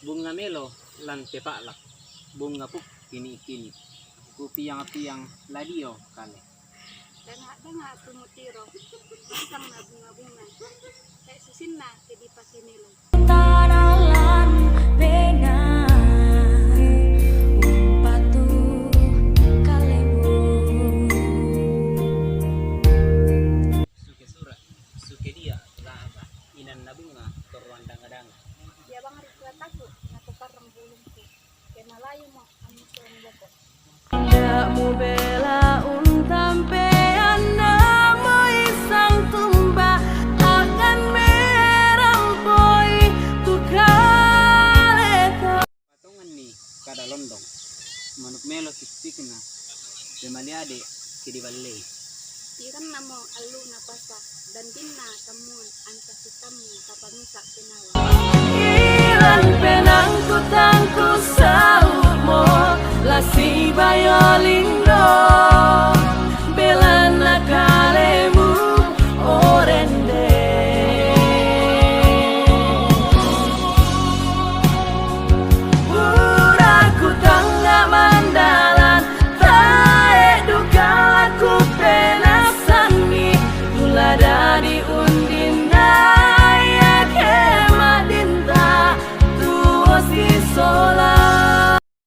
bunga melo lan pepaklak bunga pup kini-kini kupiang-piang ladio kale Danga tumutiro masang na bunga-bunga kay susin na kedi pasinilo Taralan dengan umpatu kalemu suke sura suke dia laba inan na bunga toruan danga-danga ya bang rikuataku natukarang bulungku kay malayo mo ang musuh ng boko tidak mau bela untampean nama isang tumba akan merampoi tukaleto patungan ni kada londong manuk melo sistik na demaliade kidi balle tiran na mo alu na pasa dan din na tamun ang kasitamu kapamisa pinawa ilan penangku tangku saumo la si violin